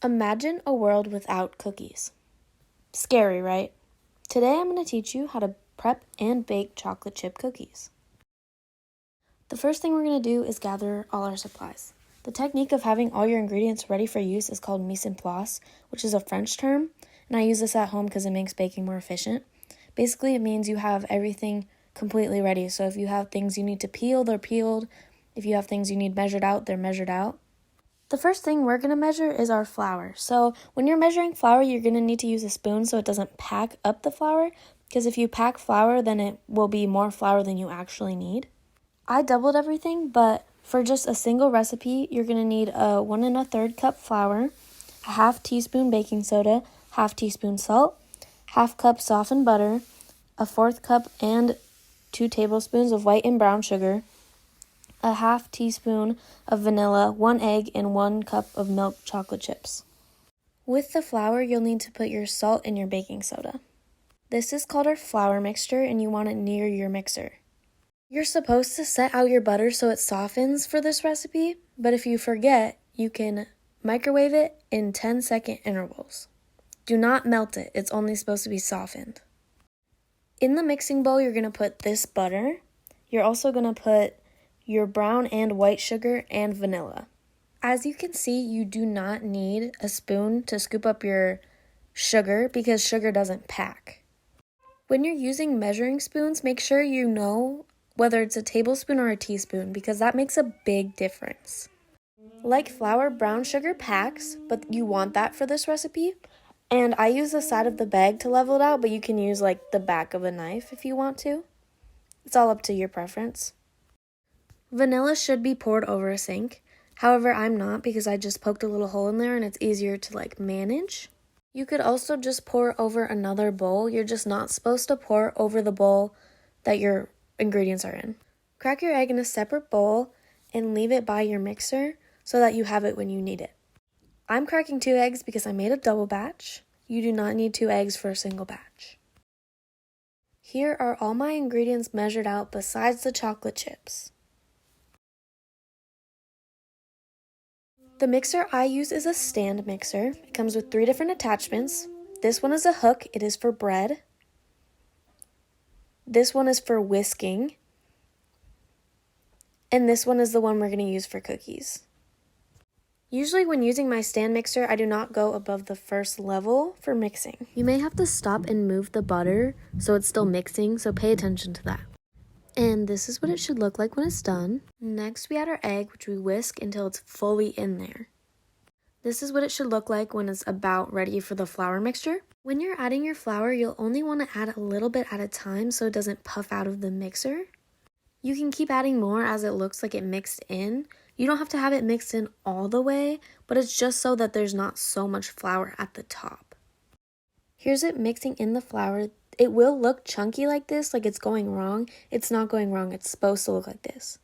Imagine a world without cookies. Scary, right? Today I'm going to teach you how to prep and bake chocolate chip cookies. The first thing we're going to do is gather all our supplies. The technique of having all your ingredients ready for use is called mise en place, which is a French term, and I use this at home because it makes baking more efficient. Basically, it means you have everything completely ready. So if you have things you need to peel, they're peeled. If you have things you need measured out, they're measured out. The first thing we're going to measure is our flour. So when you're measuring flour, you're going to need to use a spoon so it doesn't pack up the flour, because if you pack flour, then it will be more flour than you actually need. I doubled everything, but for just a single recipe, you're going to need a 1 1/3 cup flour, a half teaspoon baking soda, half teaspoon salt, half cup softened butter, a 1/4 cup and 2 tablespoons of white and brown sugar, a half teaspoon of vanilla, 1 egg, and 1 cup of milk chocolate chips. With the flour, you'll need to put your salt and your baking soda. This is called our flour mixture, and you want it near your mixer. You're supposed to set out your butter so it softens for this recipe, but if you forget, you can microwave it in 10-second intervals. Do not melt it, it's only supposed to be softened. In the mixing bowl, you're going to put this butter. You're also going to put your brown and white sugar and vanilla. As you can see, you do not need a spoon to scoop up your sugar because sugar doesn't pack. When you're using measuring spoons, make sure you know whether it's a tablespoon or a teaspoon because that makes a big difference. Like flour, brown sugar packs, but you want that for this recipe. And I use the side of the bag to level it out, but you can use like the back of a knife if you want to. It's all up to your preference. Vanilla should be poured over a sink. However, I'm not because I just poked a little hole in there and it's easier to manage. You could also just pour over another bowl. You're just not supposed to pour over the bowl that your ingredients are in. Crack your egg in a separate bowl and leave it by your mixer so that you have it when you need it. I'm cracking 2 eggs because I made a double batch. You do not need 2 eggs for a single batch. Here are all my ingredients measured out besides the chocolate chips. The mixer I use is a stand mixer. It comes with 3 different attachments. This one is a hook. It is for bread. This one is for whisking. And this one is the one we're going to use for cookies. Usually when using my stand mixer, I do not go above the first level for mixing. You may have to stop and move the butter so it's still mixing, so pay attention to that. And this is what it should look like when it's done. Next, we add our egg, which we whisk until it's fully in there. This is what it should look like when it's about ready for the flour mixture. When you're adding your flour, you'll only want to add a little bit at a time so it doesn't puff out of the mixer. You can keep adding more as it looks like it mixed in. You don't have to have it mixed in all the way, but it's just so that there's not so much flour at the top. Here's it mixing in the flour. It will look chunky like this, like it's going wrong. It's not going wrong. It's supposed to look like this.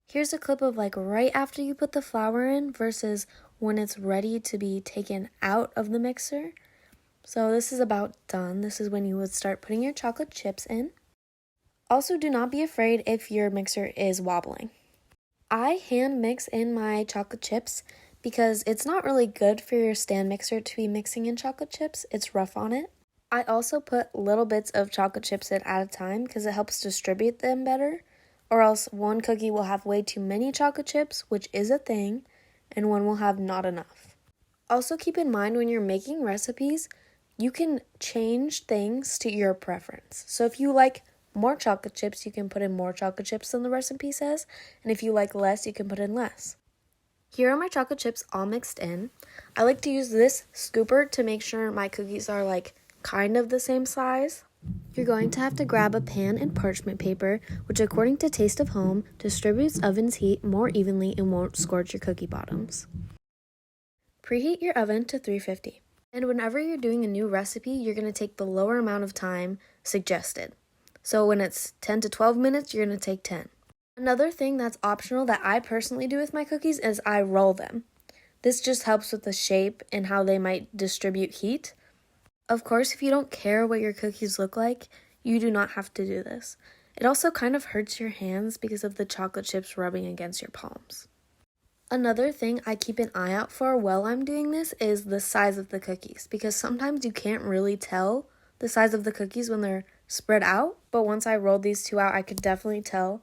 Here's a clip of right after you put the flour in versus when it's ready to be taken out of the mixer. So this is about done. This is when you would start putting your chocolate chips in. Also, do not be afraid if your mixer is wobbling. I hand mix in my chocolate chips because it's not really good for your stand mixer to be mixing in chocolate chips. It's rough on it. I also put little bits of chocolate chips in at a time because it helps distribute them better, or else one cookie will have way too many chocolate chips, which is a thing, and one will have not enough. Also keep in mind when you're making recipes, you can change things to your preference. So if you like more chocolate chips, you can put in more chocolate chips than the recipe says, and if you like less, you can put in less. Here are my chocolate chips all mixed in. I like to use this scooper to make sure my cookies are kind of the same size. You're going to have to grab a pan and parchment paper, which according to Taste of Home, distributes oven's heat more evenly and won't scorch your cookie bottoms. Preheat your oven to 350. And whenever you're doing a new recipe, you're going to take the lower amount of time suggested. So when it's 10 to 12 minutes, you're going to take 10. Another thing that's optional that I personally do with my cookies is I roll them. This just helps with the shape and how they might distribute heat. Of course, if you don't care what your cookies look like, you do not have to do this. It also kind of hurts your hands because of the chocolate chips rubbing against your palms. Another thing I keep an eye out for while I'm doing this is the size of the cookies, because sometimes you can't really tell the size of the cookies when they're spread out, but once I rolled these two out, I could definitely tell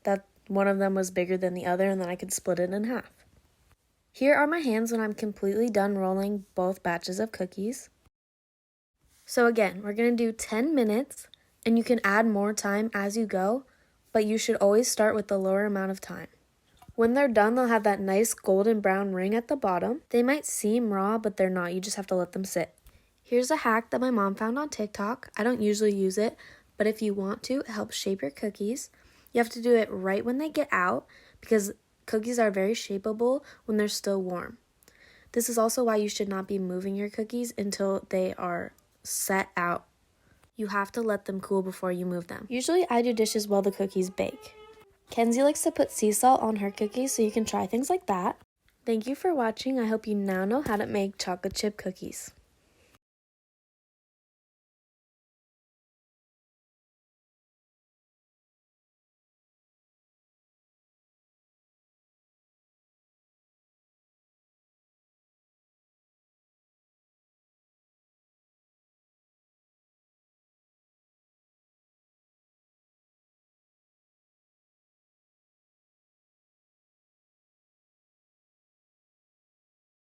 that one of them was bigger than the other, and then I could split it in half. Here are my hands when I'm completely done rolling both batches of cookies. So again, we're going to do 10 minutes, and you can add more time as you go, but you should always start with the lower amount of time. When they're done, they'll have that nice golden brown ring at the bottom. They might seem raw, but they're not. You just have to let them sit. Here's a hack that my mom found on TikTok. I don't usually use it, but if you want to, it helps shape your cookies. You have to do it right when they get out because cookies are very shapeable when they're still warm. This is also why you should not be moving your cookies until they are set out. You have to let them cool before you move them. Usually I do dishes while the cookies bake. Kenzie likes to put sea salt on her cookies, so you can try things like that. Thank you for watching. I hope you now know how to make chocolate chip cookies.